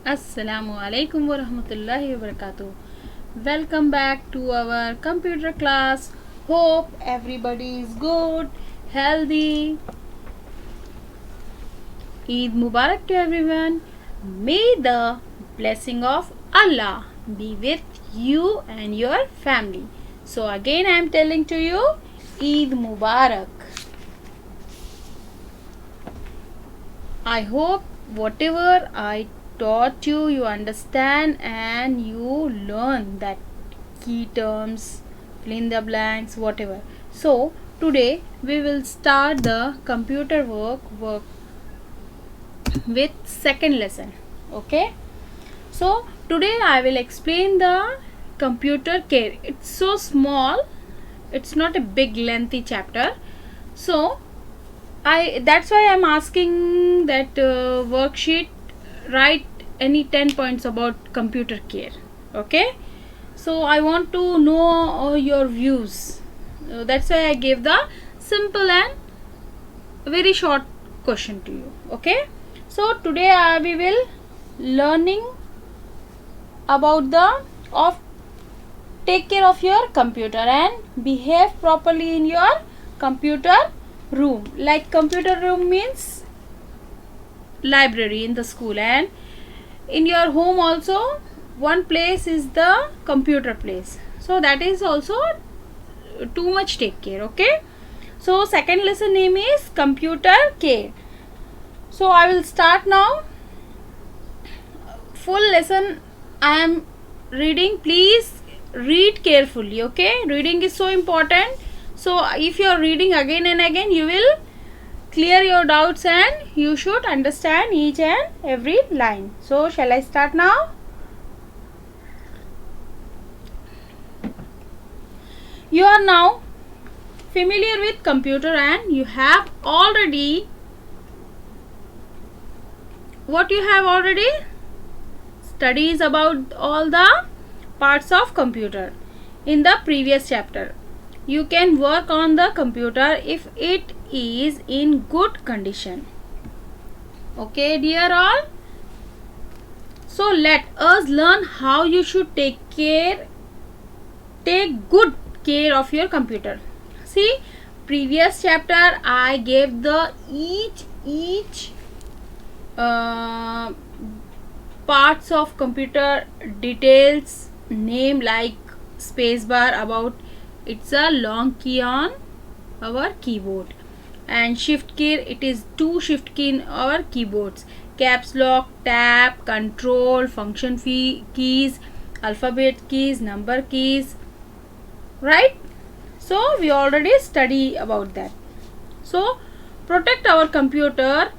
Assalamu alaikum wa rahmatullahi wa barakatuh. Welcome back to our computer class. Hope everybody is good, healthy. Eid Mubarak to everyone. May the blessing of Allah be with you and your family. So again I am telling to you, Eid Mubarak. I hope whatever I taught you understand and you learn that key terms, fill in the blanks, whatever. So today we will start the computer work with second lesson. Okay, so today I will explain the computer care. It's so small, it's not a big lengthy chapter, so that's why I'm asking that worksheet write any 10 points about computer care. Okay, so I want to know your views. That's why I gave the simple and very short question to you. Okay, so today we will learning about the of take care of your computer and behave properly in your computer room. Like computer room means library in the school, and in your home also one place is the computer place, so that is also too much take care. Okay, so second lesson name is computer care. So I will start now. Full lesson I am reading, please read carefully. Okay, reading is so important, so if you are reading again and again you will clear your doubts and you should understand each and every line. So shall I start now? You are now familiar with computer and you have already studies about all the parts of computer in the previous chapter. You can work on the computer if it is in good condition. Okay, dear all. So let us learn how you should take good care of your computer. See, previous chapter I gave the each parts of computer details, name like spacebar, about it's a long key on our keyboard, and shift key, it is two shift key in our keyboards, caps lock, tab, control, function keys, alphabet keys, number keys, right? So we already study about that. So protect our computer.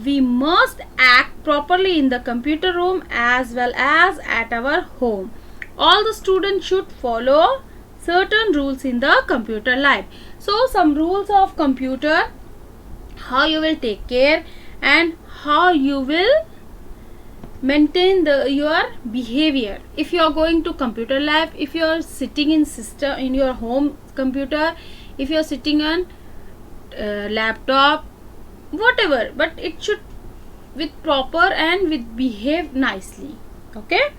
We must act properly in the computer room as well as at our home. All the students should follow certain rules in the computer lab. So some rules of computer, how you will take care and how you will maintain your behavior. If you are going to computer lab, if you are sitting in your home computer, if you are sitting on laptop, whatever, but it should with proper and with behave nicely. Okay,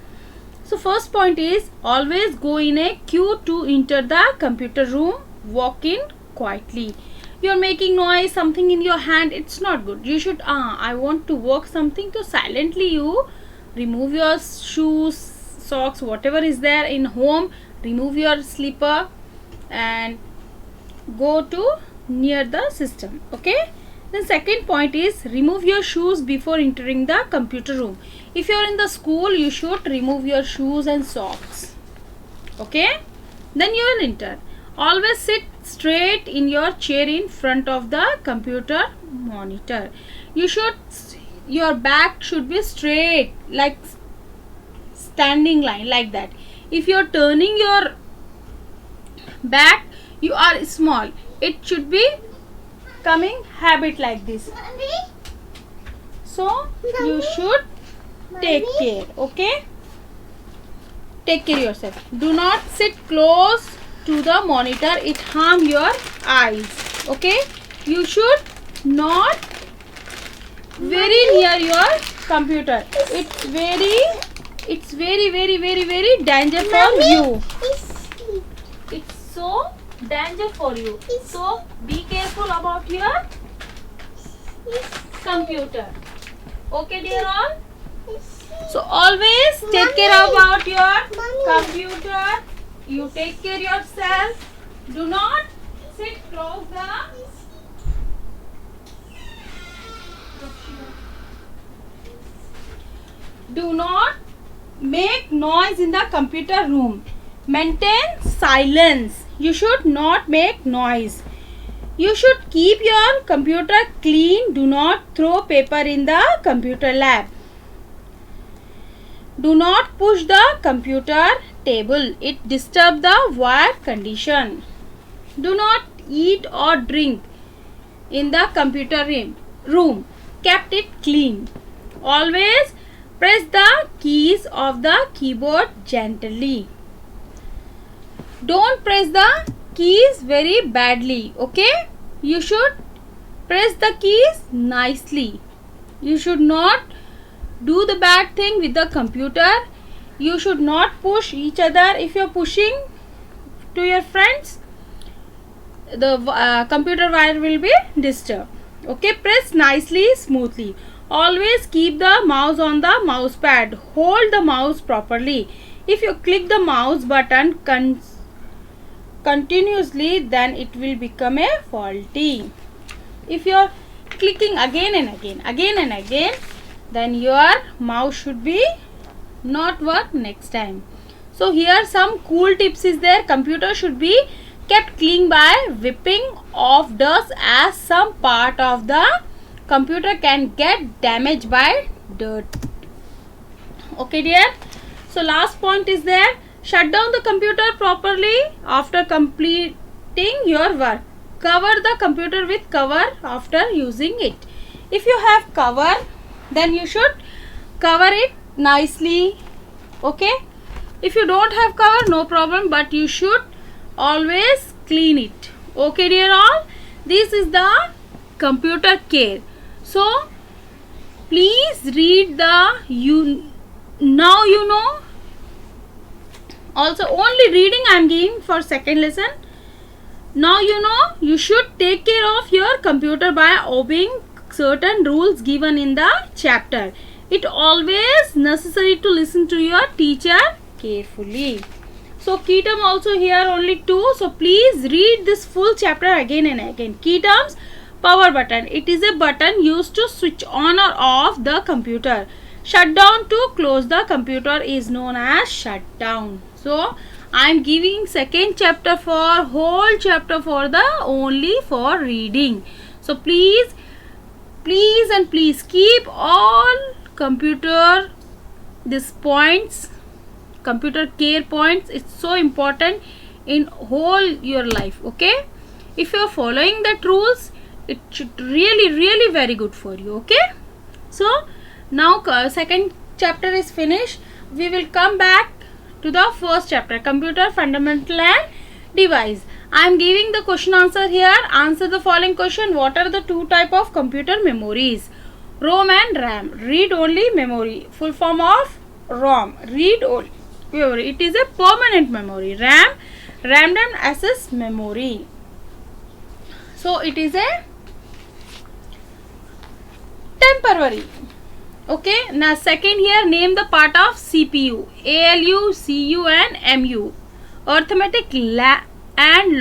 so first point is always go in a queue to enter the computer room. Walk in quietly. You are making noise, something in your hand, it's not good. You should I want to work something, so silently you remove your shoes, socks, whatever is there in home, remove your slipper and go to near the system. Okay, then second point is remove your shoes before entering the computer room. If you are in the school, you should remove your shoes and socks. Okay, then you will enter. Always sit straight in your chair in front of the computer monitor. Your back should be straight, like standing line, like that. If you are turning your back, you are small, it should be coming habit like this. So you should take care. Okay, take care yourself. Do not sit close to the monitor, it harm your eyes. Okay, you should not very near your computer. It's very danger for you. It's so danger for you. So be careful about your computer. Okay, dear all. So always take care about your computer. You take care yourself. Do not sit close the. Do not make noise in the computer room. Maintain silence. You should not make noise. You should keep your computer clean. Do not throw paper in the computer lab. Do not push the computer table. It disturbs the wire condition. Do not eat or drink in the computer room. Kept it clean. Always press the keys of the keyboard gently. Don't press the keys very badly. Okay? You should press the keys nicely. You should not do the bad thing with the computer. You should not push each other. If you are pushing to your friends, the computer wire will be disturbed. Okay? Press nicely, smoothly. Always keep the mouse on the mouse pad. Hold the mouse properly. If you click the mouse button continuously, then it will become a faulty. If you are clicking again and again, then your mouse should be not work next time. So here some cool tips is there. Computer should be kept clean by wiping off dust, as some part of the computer can get damaged by dirt. Okay, dear. So last point is there. Shut down the computer properly after completing your work. Cover the computer with cover after using it. If you have cover, then you should cover it nicely. Okay? If you don't have cover, no problem, but you should always clean it. Okay, dear all. This is the computer care. So please read the now you know. Also only reading I am giving for second lesson. Now you know you should take care of your computer by obeying certain rules given in the chapter. It always necessary to listen to your teacher carefully. So key term also here only 2. So please read this full chapter again and again. Key terms: power button. It is a button used to switch on or off the computer. Shutdown, to close the computer, is known as shutdown. So I am giving second chapter for whole chapter for the only for reading. So please keep all computer these points, computer care points. It's so important in whole your life. Okay, if you are following that rules, it should really very good for you. Okay, so now second chapter is finished. We will come back to the first chapter, computer fundamental and device. I am giving the question answer here. Answer the following question. What are the two type of computer memories? ROM and RAM. Read only memory. Full form of ROM. Read only memory. It is a permanent memory. RAM, random access memory. So it is a temporary. Okay, now second here, name the part of CPU. ALU, CU and MU. Arithmetic and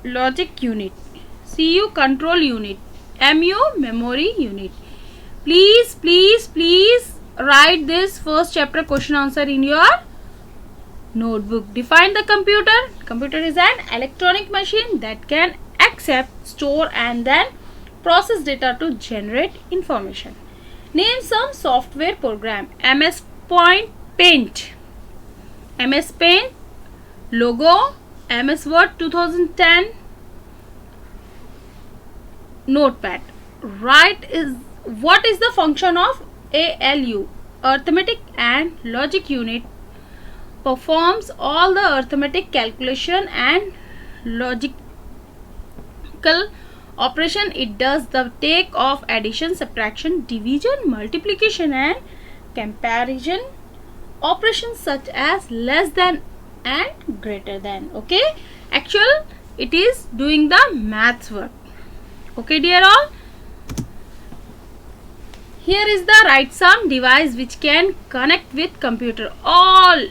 logic unit. CU control unit. MU memory unit. Please write this first chapter question answer in your notebook. Define the computer. Computer is an electronic machine that can accept, store and then process data to generate information. Name some software program. MS Paint, MS Paint, Logo, MS Word 2010, Notepad. What is the function of ALU? Arithmetic and logic unit. Performs all the arithmetic calculation and logical operation. It does the take of addition, subtraction, division, multiplication and comparison operations such as less than and greater than. Okay, actual it is doing the maths work. Okay dear all, here is the right sum device which can connect with computer. All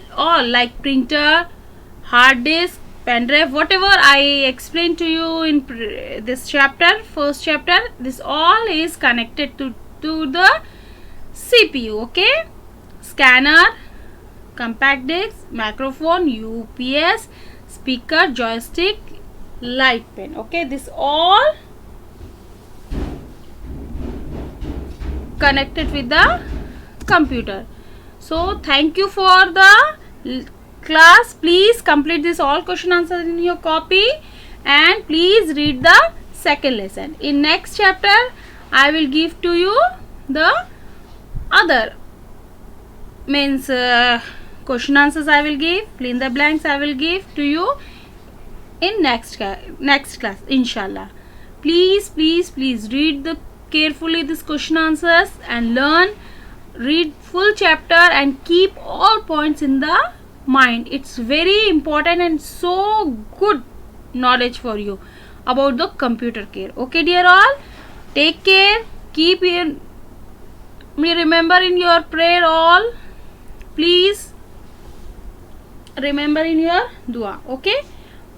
like printer, hard disk, pen drive, whatever I explained to you in this chapter, first chapter, this all is connected to the CPU. Okay, scanner, compact disc, microphone, UPS, speaker, joystick, light pen. Okay, this all connected with the computer. So thank you for the class. Please complete this all question answers in your copy and please read the second lesson. In next chapter I will give to you the other means question answers I will give, fill in the blanks I will give to you in next class inshallah. Please read the carefully this question answers and learn, read full chapter and keep all points in the mind. It's very important and so good knowledge for you about the computer care. Okay dear all, take care, keep me remember in your prayer all, please remember in your dua. Okay,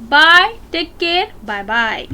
bye, take care, bye bye.